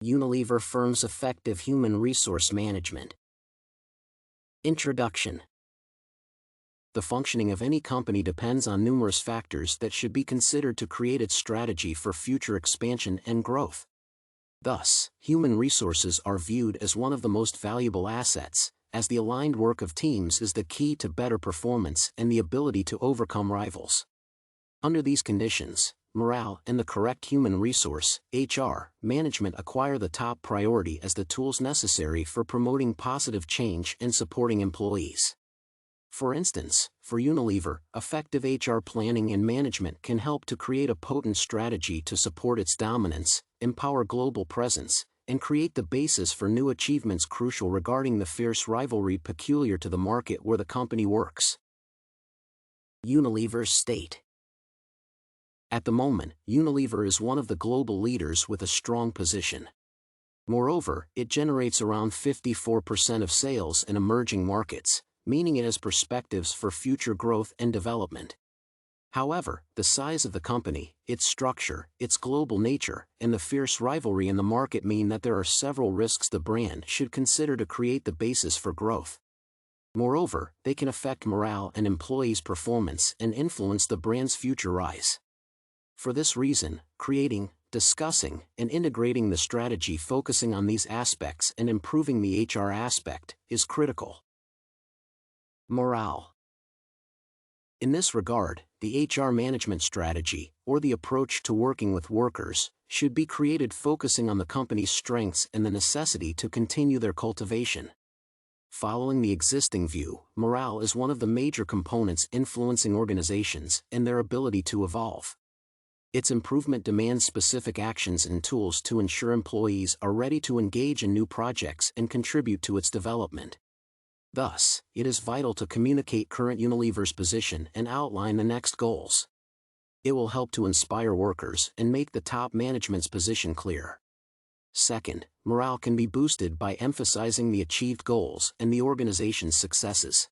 Unilever firm's effective human resource management. Introduction. The functioning of any company depends on numerous factors that should be considered to create its strategy for future expansion and growth. Thus, human resources are viewed as one of the most valuable assets, as the aligned work of teams is the key to better performance and the ability to overcome rivals. Under these conditions, morale and the correct human resource (HR) management acquire the top priority as the tools necessary for promoting positive change and supporting employees. For instance, for Unilever, effective HR planning and management can help to create a potent strategy to support its dominance, empower global presence, and create the basis for new achievements crucial regarding the fierce rivalry peculiar to the market where the company works. Unilever's state. At the moment, Unilever is one of the global leaders with a strong position. Moreover, it generates around 54% of sales in emerging markets, meaning it has perspectives for future growth and development. However, the size of the company, its structure, its global nature, and the fierce rivalry in the market mean that there are several risks the brand should consider to create the basis for growth. Moreover, they can affect morale and employees' performance and influence the brand's future rise. For this reason, creating, discussing, and integrating the strategy focusing on these aspects and improving the HR aspect is critical. Morale. In this regard, the HR management strategy, or the approach to working with workers, should be created focusing on the company's strengths and the necessity to continue their cultivation. Following the existing view, morale is one of the major components influencing organizations and their ability to evolve. Its improvement demands specific actions and tools to ensure employees are ready to engage in new projects and contribute to its development. Thus, it is vital to communicate current Unilever's position and outline the next goals. It will help to inspire workers and make the top management's position clear. Second, morale can be boosted by emphasizing the achieved goals and the organization's successes.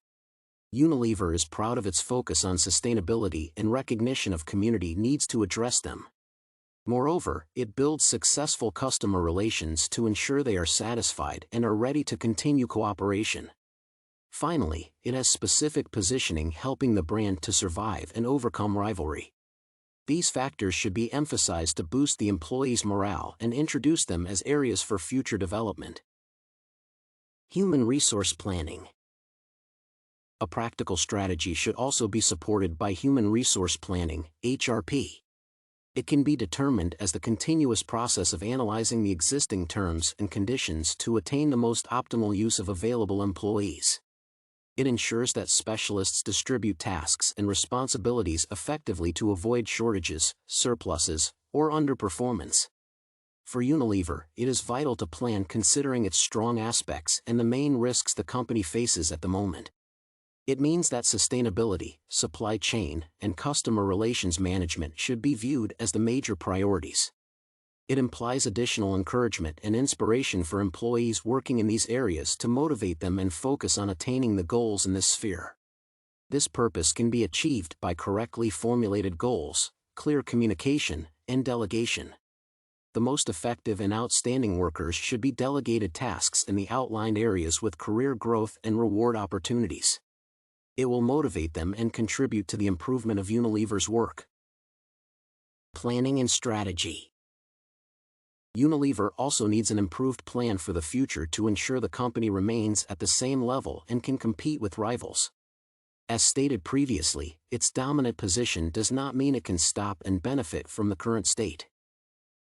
Unilever is proud of its focus on sustainability and recognition of community needs to address them. Moreover, it builds successful customer relations to ensure they are satisfied and are ready to continue cooperation. Finally, it has specific positioning helping the brand to survive and overcome rivalry. These factors should be emphasized to boost the employees' morale and introduce them as areas for future development. Human resource planning. A practical strategy should also be supported by human resource planning, HRP. It can be determined as the continuous process of analyzing the existing terms and conditions to attain the most optimal use of available employees. It ensures that specialists distribute tasks and responsibilities effectively to avoid shortages, surpluses, or underperformance. For Unilever, it is vital to plan considering its strong aspects and the main risks the company faces at the moment. It means that sustainability, supply chain, and customer relations management should be viewed as the major priorities. It implies additional encouragement and inspiration for employees working in these areas to motivate them and focus on attaining the goals in this sphere. This purpose can be achieved by correctly formulated goals, clear communication, and delegation. The most effective and outstanding workers should be delegated tasks in the outlined areas with career growth and reward opportunities. It will motivate them and contribute to the improvement of Unilever's work. Planning and strategy. Unilever also needs an improved plan for the future to ensure the company remains at the same level and can compete with rivals. As stated previously, its dominant position does not mean it can stop and benefit from the current state.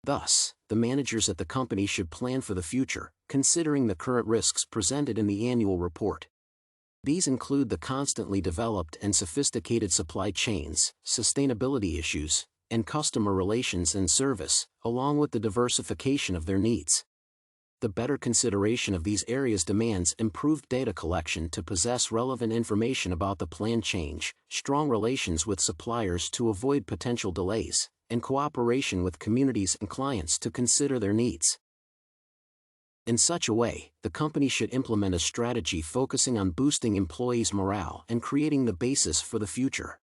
Thus, the managers at the company should plan for the future, considering the current risks presented in the annual report. These include the constantly developed and sophisticated supply chains, sustainability issues, and customer relations and service, along with the diversification of their needs. The better consideration of these areas demands improved data collection to possess relevant information about the planned change, strong relations with suppliers to avoid potential delays, and cooperation with communities and clients to consider their needs. In such a way, the company should implement a strategy focusing on boosting employees' morale and creating the basis for the future.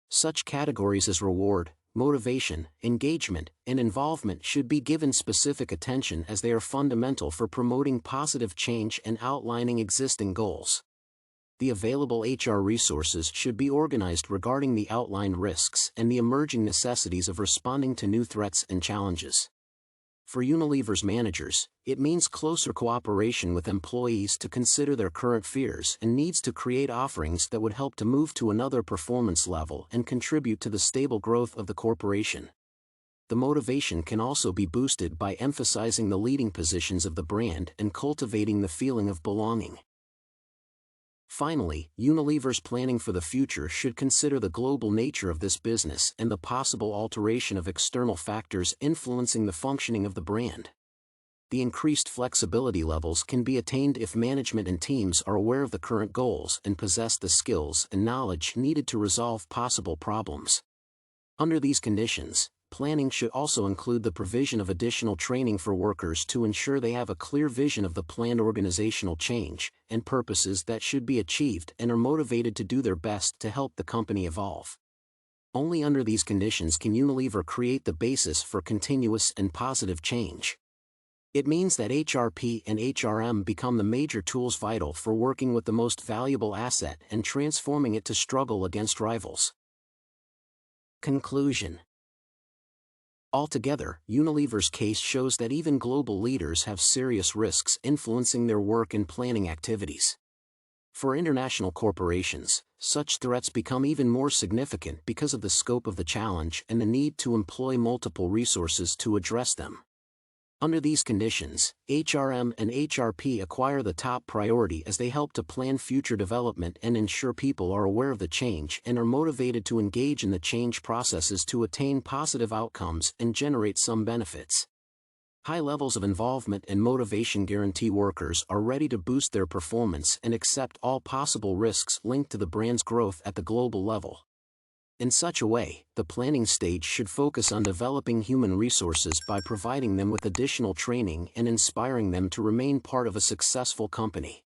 Such categories as reward, motivation, engagement, and involvement should be given specific attention as they are fundamental for promoting positive change and outlining existing goals. The available HR resources should be organized regarding the outlined risks and the emerging necessities of responding to new threats and challenges. For Unilever's managers, it means closer cooperation with employees to consider their current fears and needs to create offerings that would help to move to another performance level and contribute to the stable growth of the corporation. The motivation can also be boosted by emphasizing the leading positions of the brand and cultivating the feeling of belonging. Finally, Unilever's planning for the future should consider the global nature of this business and the possible alteration of external factors influencing the functioning of the brand. The increased flexibility levels can be attained if management and teams are aware of the current goals and possess the skills and knowledge needed to resolve possible problems. Under these conditions, planning should also include the provision of additional training for workers to ensure they have a clear vision of the planned organizational change and purposes that should be achieved and are motivated to do their best to help the company evolve. Only under these conditions can Unilever create the basis for continuous and positive change. It means that HRP and HRM become the major tools vital for working with the most valuable asset and transforming it to struggle against rivals. Conclusion. Altogether, Unilever's case shows that even global leaders have serious risks influencing their work and planning activities. For international corporations, such threats become even more significant because of the scope of the challenge and the need to employ multiple resources to address them. Under these conditions, HRM and HRP acquire the top priority as they help to plan future development and ensure people are aware of the change and are motivated to engage in the change processes to attain positive outcomes and generate some benefits. High levels of involvement and motivation guarantee workers are ready to boost their performance and accept all possible risks linked to the brand's growth at the global level. In such a way, the planning stage should focus on developing human resources by providing them with additional training and inspiring them to remain part of a successful company.